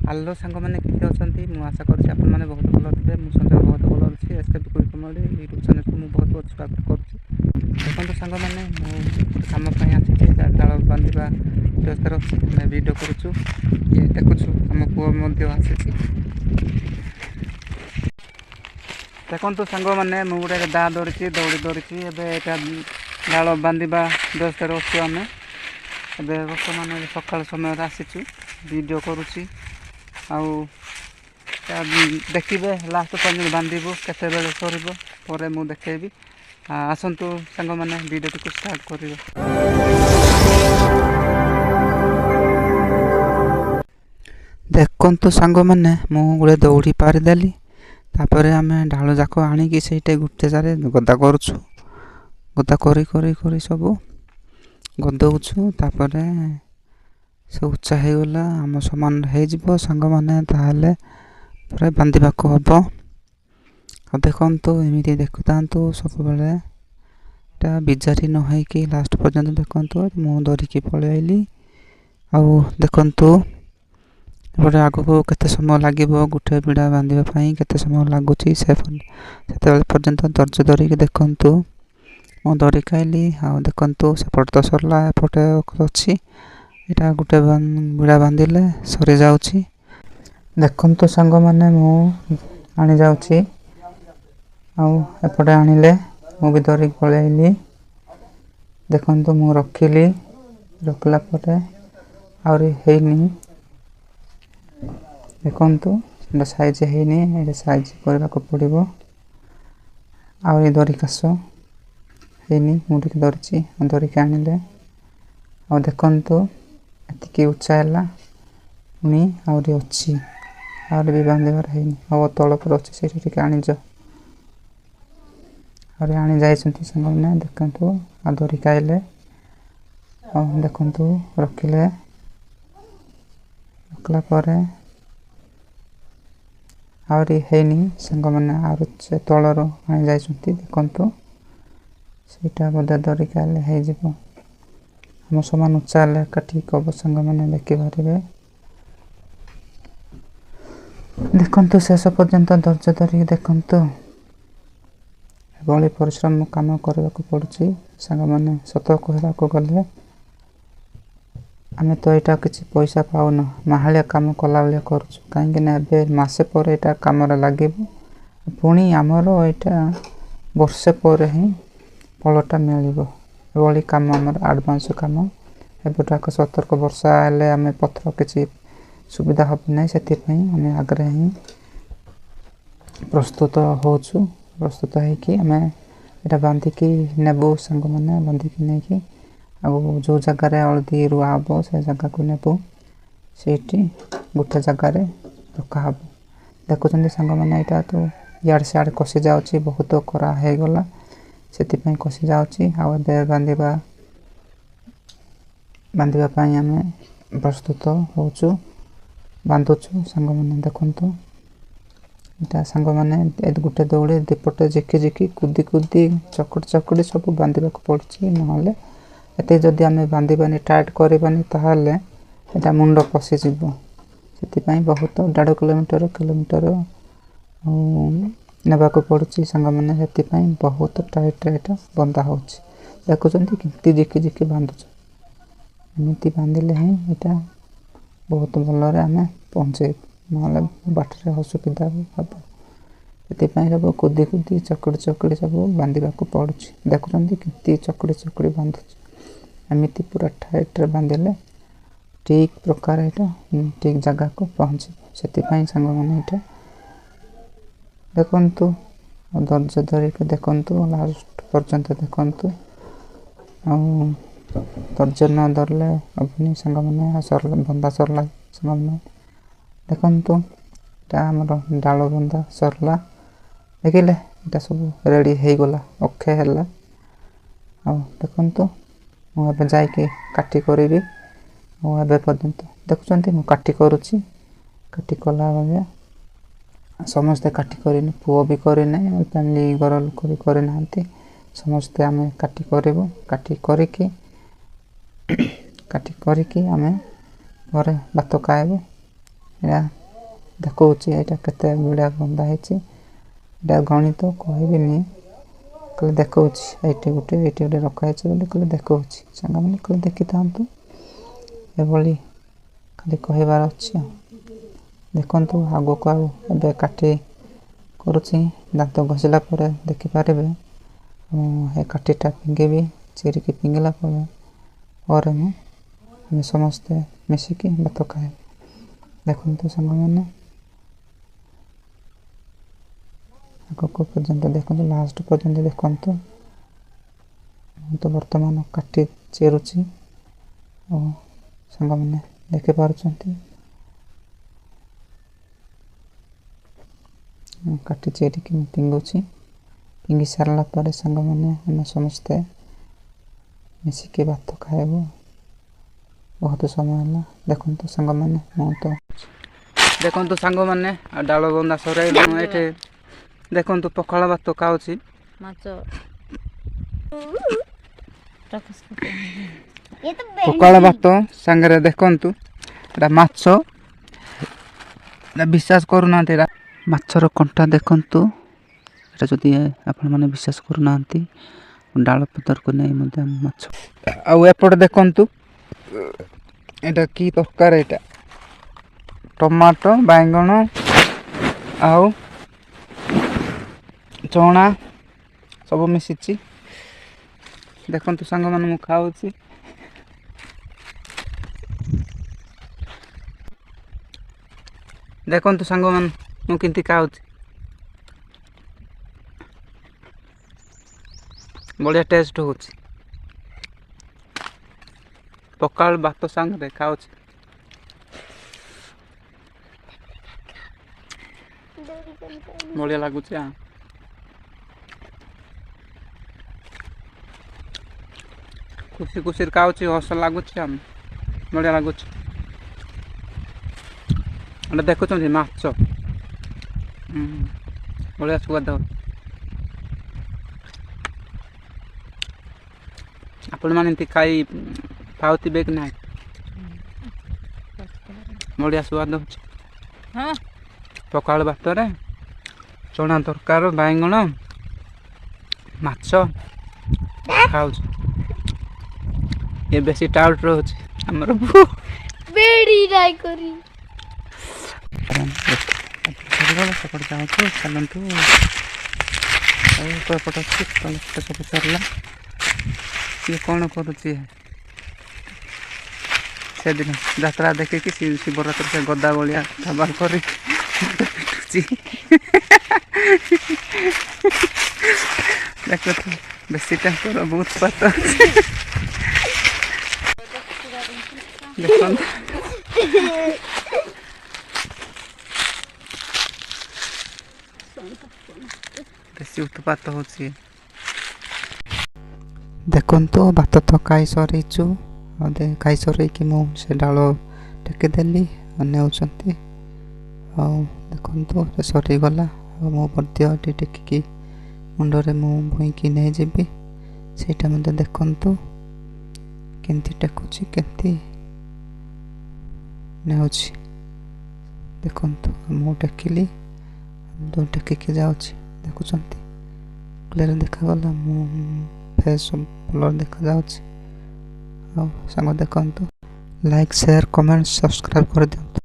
Hello ସାଙ୍ଗମାନେ କେମିତି ଅଛନ୍ତି? ମୁଁ ଆଶା କରୁଛି ଆପଣମାନେ ବହୁତ ଭଲ ଥିବେ। ମୁଁ ସନ୍ଧ୍ୟା ବହୁତ ଭଲ ଅଛି। ଏସ୍କେପ୍ କୁଇକ୍ କମେଡ଼ି ୟୁଟ୍ୟୁବ୍ ଚ୍ୟାନେଲ୍କୁ ମୁଁ ବହୁତ ବହୁତ ସ୍ୱାଗତ କରୁଛି। ଦେଖନ୍ତୁ ସାଙ୍ଗମାନେ, ମୁଁ ଗୋଟେ କାମ ପାଇଁ ଆସିଛି। ଡାଳ ବାନ୍ଧିବା ବ୍ୟବସ୍ଥାରେ ଅଛି। ଆମେ ଭିଡ଼ିଓ କରୁଛୁ। ଇଏ ଦେଖୁଛୁ, ଆମ ପୁଅ ମଧ୍ୟ ଆସିଛି। ଦେଖନ୍ତୁ ସାଙ୍ଗମାନେ, ମୁଁ ଗୋଟେ ଦା ଧରିଛି, ଦଉଡ଼ି ଧରିଛି। ଏବେ ଏଇଟା ଡାଳ ବାନ୍ଧିବା ବ୍ୟବସ୍ଥାରେ ଅଛୁ ଆମେ। ଏବେ ବର୍ତ୍ତମାନ ସକାଳ ସମୟରେ ଆସିଛୁ, ଭିଡ଼ିଓ କରୁଛି। ଆଉ ଦେଖିବେ ଲାଷ୍ଟ ପର୍ଯ୍ୟନ୍ତ ବାନ୍ଧିବୁ, କେତେବେଳେ ସରିବ ପରେ ମୁଁ ଦେଖେଇବି। ଆସନ୍ତୁ ସାଙ୍ଗମାନେ, ଭିଡ଼ିଓଟିକୁ ଷ୍ଟାର୍ଟ କରିବା। ଦେଖନ୍ତୁ ସାଙ୍ଗମାନେ, ମୁଁ ଗୋଟେ ଦଉଡ଼ି ପାରିଦେଲି। ତାପରେ ଆମେ ଡାଳ ଯାକ ଆଣିକି ସେଇଟା ଗୋଟେ ଜାଗାରେ ଗଦା କରୁଛୁ। ଗଦା କରି କରି କରି ସବୁ ଗଦଉଛୁ। ତାପରେ ସେ ଉଚ୍ଚା ହେଇଗଲା, ଆମ ସମାନ ହେଇଯିବ ସାଙ୍ଗମାନେ। ତାହେଲେ ପରେ ବାନ୍ଧିବାକୁ ହେବ। ଆଉ ଦେଖନ୍ତୁ, ଏମିତି ଦେଖୁଥାନ୍ତୁ ସବୁବେଳେ। ଏଇଟା ବିଜାରି ନ ହେଇକି ଲାଷ୍ଟ ପର୍ଯ୍ୟନ୍ତ ଦେଖନ୍ତୁ। ମୁଁ ଧରିକି ପଳେଇ ଆଇଲି। ଆଉ ଦେଖନ୍ତୁ, ଏପଟେ ଆଗକୁ କେତେ ସମୟ ଲାଗିବ ଗୋଟେ ବିଡ଼ା ବାନ୍ଧିବା ପାଇଁ, କେତେ ସମୟ ଲାଗୁଛି ସେତେବେଳେ ପର୍ଯ୍ୟନ୍ତ ଧୈର୍ଯ୍ୟ ଧରିକି ଦେଖନ୍ତୁ। ମୁଁ ଧରିକି ଆଇଲି। ଆଉ ଦେଖନ୍ତୁ, ସେପଟେ ତ ସରିଲା, ଏପଟେ ଅଛି। ଏଇଟା ଗୋଟେ ବିଡ଼ା ବାନ୍ଧିଲେ ସରିଯାଉଛି। ଦେଖନ୍ତୁ ସାଙ୍ଗମାନେ, ମୁଁ ଆଣିଯାଉଛି। ଆଉ ଏପଟେ ଆଣିଲେ ମୁଁ ବି ଧରିକି ପଳେଇ ଆଇଲି। ଦେଖନ୍ତୁ, ମୁଁ ରଖିଲା ପରେ ଆହୁରି ହେଇନି। ଦେଖନ୍ତୁ, ଏଇଟା ସାଇଜ୍ ହେଇନି। ଏଇଟା ସାଇଜ୍ କରିବାକୁ ପଡ଼ିବ। ଆହୁରି ଧରିକି ଆସ। ହେଇନି, ମୁଁ ଟିକେ ଧରିଛି। ଧରିକି ଆଣିଲେ। ଆଉ ଦେଖନ୍ତୁ, ଏତିକି ଉଚ୍ଚା ହେଲା। ପୁଣି ଆହୁରି ଅଛି। ଆହୁରି ବି ବାନ୍ଧିବାର ହେଇନି। ଆଉ ତଳ ଉପରେ ଅଛି, ସେଇଠି ଟିକେ ଆଣିଛ। ଆହୁରି ଆଣି ଯାଇଛନ୍ତି ସାଙ୍ଗମାନେ। ଦେଖନ୍ତୁ, ଆଉ ଧରିକି ଆଇଲେ। ଆଉ ଦେଖନ୍ତୁ, ରଖିଲା ପରେ ଆହୁରି ହେଇନି ସାଙ୍ଗମାନେ। ଆହୁରି ସେ ତଳରୁ ଆଣି ଯାଇଛନ୍ତି। ଦେଖନ୍ତୁ, ସେଇଟା ବୋଧେ ଧରିକି ଆଇଲେ ହେଇଯିବ। ଆମ ସମାନ ଉଚ୍ଚା ହେଲେ ଏକା ଠିକ୍ ହେବ ସାଙ୍ଗମାନେ, ଦେଖିପାରିବେ। ଦେଖନ୍ତୁ, ଶେଷ ପର୍ଯ୍ୟନ୍ତ ଧୈର୍ଯ୍ୟ ଧରିକି ଦେଖନ୍ତୁ। ଏଭଳି ପରିଶ୍ରମ କାମ କରିବାକୁ ପଡ଼ୁଛି ସାଙ୍ଗମାନେ। ସତ କହିବାକୁ ଗଲେ ଆମେ ତ ଏଇଟା କିଛି ପଇସା ପାଉନୁ, ମାହାଳିଆ କାମ କଲା ଭଳିଆ କରୁଛୁ। କାହିଁକିନା ଏବେ ମାସେ ପରେ ଏଇଟା କାମରେ ଲାଗିବ। ପୁଣି ଆମର ଏଇଟା ବର୍ଷେ ପରେ ହିଁ ଫଳଟା ମିଳିବ। ଏଭଳି କାମ ଆମର ଆଡ଼ଭାନ୍ସ କାମ। ଏବେଟାକ ସତର୍କ, ବର୍ଷା ହେଲେ ଆମେ ପତ୍ର କିଛି ସୁବିଧା ହେବ ନାହିଁ। ସେଥିପାଇଁ ଆମେ ଆଗରେ ହିଁ ପ୍ରସ୍ତୁତ ହେଉଛୁ। ପ୍ରସ୍ତୁତ ହେଇକି ଆମେ ଏଇଟା ବାନ୍ଧିକି ନେବୁ ସାଙ୍ଗମାନେ। ବାନ୍ଧିକି ନେଇକି ଆଉ ଯେଉଁ ଜାଗାରେ ହଳଦୀ ରୁଆ ହେବ ସେ ଜାଗାକୁ ନେବୁ। ସେଇଠି ଗୋଟେ ଜାଗାରେ ରଖାହେବ। ଦେଖୁଛନ୍ତି ସାଙ୍ଗମାନେ, ଏଇଟା ତ ଇଆଡ଼େ ସିଆଡ଼େ କଷି ଯାଉଛି। ବହୁତ ଖରା ହେଇଗଲା, ସେଥିପାଇଁ କଷି ଯାଉଛି। ଆଉ ଏବେ ବାନ୍ଧିବା ପାଇଁ ଆମେ ପ୍ରସ୍ତୁତ ହେଉଛୁ, ବାନ୍ଧୁଛୁ ସାଙ୍ଗମାନେ। ଦେଖନ୍ତୁ, ଏଇଟା ସାଙ୍ଗମାନେ ଗୋଟେ ଦଉଡ଼ି ଦୁଇପଟେ ଝିକି କୁଦି ଚକୁଡ଼ି ସବୁ ବାନ୍ଧିବାକୁ ପଡ଼ୁଛି। ନହେଲେ ଏତେ ଯଦି ଆମେ ବାନ୍ଧିବାନି, ଟାଇଟ୍ କରିବାନି, ତାହେଲେ ଏଇଟା ମୁଣ୍ଡ ପଶିଯିବ। ସେଥିପାଇଁ ବହୁତ 1.5 କିଲୋମିଟର ନେବାକୁ ପଡ଼ୁଛି ସାଙ୍ଗମାନେ। ସେଥିପାଇଁ ବହୁତ ଟାଇଟ୍ରେ ଏଇଟା ବନ୍ଧା ହେଉଛି। ଦେଖୁଛନ୍ତି କେମିତି ଝିକି ବାନ୍ଧୁଛୁ। ଏମିତି ବାନ୍ଧିଲେ ହିଁ ଏଇଟା ବହୁତ ଭଲରେ ଆମେ ପହଞ୍ଚେଇବୁ। ନହେଲେ ବାଟରେ ଅସୁବିଧା ହେବ। ସେଥିପାଇଁ ସବୁ କୁଦି ଚକୁଡ଼ି ସବୁ ବାନ୍ଧିବାକୁ ପଡ଼ୁଛି। ଦେଖୁଛନ୍ତି କେମିତି ଚକୁଡ଼ି ବାନ୍ଧୁଛି। ଏମିତି ପୁରା ଟାଇଟ୍ରେ ବାନ୍ଧିଲେ ଠିକ୍ ପ୍ରକାର ଏଇଟା ଠିକ୍ ଜାଗାକୁ ପହଞ୍ଚିବ। ସେଥିପାଇଁ ସାଙ୍ଗମାନେ ଏଇଟା ଦେଖନ୍ତୁ, ଆଉ ଧୈର୍ଯ୍ୟ ଧରିକି ଦେଖନ୍ତୁ, ଲାଷ୍ଟ ପର୍ଯ୍ୟନ୍ତ ଦେଖନ୍ତୁ। ଆଉ ଧୈର୍ଯ୍ୟ ନ ଧରିଲେ ହେବନି ସାଙ୍ଗମାନେ। ବନ୍ଧା ସରିଲା ସାଙ୍ଗମାନେ। ଦେଖନ୍ତୁ, ଏଇଟା ଆମର ଡାଳ ବନ୍ଧା ସରିଲା। ଦେଖିଲେ, ଏଇଟା ସବୁ ରେଡ଼ି ହେଇଗଲା, ଅକ୍ଷୟ ହେଲା। ଆଉ ଦେଖନ୍ତୁ, ମୁଁ ଏବେ ଯାଇକି କାଟି କରିବି। ଆଉ ଏବେ ପର୍ଯ୍ୟନ୍ତ ଦେଖୁଛନ୍ତି, ମୁଁ କାଟି କରୁଛି। କାଟି କଲା ଭଳିଆ ସମସ୍ତେ କାଟି କରିନି, ପୁଅ ବି କରିନାହିଁ, ଫ୍ୟାମିଲି ଘର ଲୋକ ବି କରିନାହାନ୍ତି। ସମସ୍ତେ ଆମେ କାଟି କରିବୁ। କାଟି କରିକି ଆମେ ଘରେ ଭାତ ଖାଇବୁ। ଏଇଟା ଦେଖାଉଛି ଏଇଟା କେତେ ଗୁଡ଼ା ବନ୍ଧା ହେଇଛି। ଏଇଟା ଗଣିତ କହିବିନି, କହିଲେ ଦେଖାଉଛି ଏଇଠି ଗୋଟେ ରଖା ହେଇଛି ବୋଲି କହିଲେ ଦେଖାଉଛି। ସାଙ୍ଗମାନେ କହିଲେ ଦେଖିଥାନ୍ତୁ, ଏଭଳି ଖାଲି କହିବାର ଅଛି ଆଉ। ଦେଖନ୍ତୁ ଆଗକୁ ଆଉ ଏବେ କାଟି କରୁଛି, ଦାନ୍ତ ଘଷିଲା ପରେ ଦେଖିପାରିବେ। ଏ କାଠିଟା ଫିଙ୍ଗିବି, ଚିରିକି ଫିଙ୍ଗିଲା ପରେ ଆମେ ସମସ୍ତେ ମିଶିକି ଭାତ ଖାଇବୁ। ଦେଖନ୍ତୁ ସାଙ୍ଗମାନେ ଆଗକୁ ପର୍ଯ୍ୟନ୍ତ ଦେଖନ୍ତୁ, ଲାଷ୍ଟ ପର୍ଯ୍ୟନ୍ତ ଦେଖନ୍ତୁ। ମୁଁ ତ ବର୍ତ୍ତମାନ କାଟି ଚିରୁଛି ଓ ସାଙ୍ଗମାନେ ଦେଖିପାରୁଛନ୍ତି। କାଟି ଚିରିକି ମୁଁ ଫିଙ୍ଗୁଛି। ଫିଙ୍ଗି ସାରିଲା ପରେ ସାଙ୍ଗମାନେ ଆମେ ସମସ୍ତେ ମିଶିକି ଭାତ ଖାଇବୁ। ବହୁତ ସମୟ ହେଲା। ଦେଖନ୍ତୁ ସାଙ୍ଗମାନେ, ଦେଖନ୍ତୁ ସାଙ୍ଗମାନେ, ଡାଳ ବନ୍ଧା ସରାଇଲୁ। ଏଠି ଦେଖନ୍ତୁ ପଖାଳ ଭାତ ଖାଉଛି। ପଖାଳ ଭାତ ସାଙ୍ଗରେ ଦେଖନ୍ତୁ ଏଇଟା ମାଛ। ବିଶ୍ୱାସ କରୁନାହାନ୍ତି, ଏଇଟା ମାଛର କଣ୍ଟା ଦେଖନ୍ତୁ। ଏଇଟା ଯଦି ଆପଣମାନେ ବିଶ୍ୱାସ କରୁନାହାନ୍ତି, ଡାଳ ପତରକୁ ନେଇ ମଧ୍ୟ ମାଛ। ଆଉ ଏପଟେ ଦେଖନ୍ତୁ ଏଇଟା କି ତରକାରୀ, ଏଇଟା ଟମାଟୋ, ବାଇଗଣ ଆଉ ଚଣା ସବୁ ମିଶିଛି। ଦେଖନ୍ତୁ ସାଙ୍ଗମାନେ ମୁଁ ଖାଉଛି। ଦେଖନ୍ତୁ ସାଙ୍ଗମାନେ ମୁଁ କେମିତି ଖାଉଛି। ବଢ଼ିଆ ଟେଷ୍ଟ ହେଉଛି। ପଖାଳ ଭାତ ସାଙ୍ଗରେ ଖାଉଛି। ବଢ଼ିଆ ଲାଗୁଛି ଆଉ। ଖୁସିରେ ଖାଉଛି, ହସ ଲାଗୁଛି ଆଉ ବଢ଼ିଆ ଲାଗୁଛି। ଏଇଟା ଦେଖୁଛନ୍ତି ମାଛ, ବଢ଼ିଆ ସୁଆଦ। ଆପଣମାନେ ଏମିତି ଖାଉଥିବେ କି ନାହିଁ? ବଢ଼ିଆ ସୁଆଦ ହେଉଛି। ପଖାଳ ଭାତରେ ଚଣା ତରକାରୀ, ବାଇଗଣ, ମାଛ ଖାଉଛି। ଏ ବେଶୀ ଟାଉଟ୍ ରହୁଛି ଆମର। ସେପଟେ ଯାଉଛୁ, ଚାଲନ୍ତୁ। ଏପଟେ ଅଛି, ସବୁ ସରିଲା। କିଏ କ'ଣ କରୁଛି? ସେଦିନ ଯାତ୍ରା ଦେଖିକି ଶିବରାତ୍ରି ସେ ଗଦା ଭଳିଆ ଢାବା କରି ପିଟୁଛି। ଦେଖନ୍ତୁ ବେଶୀ ତାଙ୍କର ବହୁତ ପାତ। ଦେଖନ୍ତୁ ବେଶୀ ଉତ୍ପାତ ହେଉଛି। ଦେଖନ୍ତୁ ଭାତ ତ ଖାଇ ସରେଇଛୁ। ଖାଇ ସରେଇକି ମୁଁ ସେ ଡାଳ ଟେକିଦେଲି, ନେଉଛନ୍ତି। ଆଉ ଦେଖନ୍ତୁ ସରିଗଲା। ଆଉ ମୁଁ ମଧ୍ୟ ଏଠି ଟେକିକି ମୁଣ୍ଡରେ ମୁଁ ଭୁଇଁକି ନେଇଯିବି। ସେଇଟା ମଧ୍ୟ ଦେଖନ୍ତୁ କେମିତି ଟେକୁଛି, କେମିତି ନେଉଛି। ଦେଖନ୍ତୁ ମୁଁ ଟେକିଲି, ଟେକିକି ଯାଉଛି। ଦେଖୁଛନ୍ତି କ୍ଲିୟର ଦେଖାଗଲା, ମୁଁ ଫେସ୍ ସବୁ ଭଲ ଦେଖାଯାଉଛି। ଆଉ ସାଙ୍ଗ ଦେଖନ୍ତୁ, ଲାଇକ୍, ସେୟାର, କମେଣ୍ଟ, ସବସ୍କ୍ରାଇବ୍ କରିଦିଅନ୍ତୁ।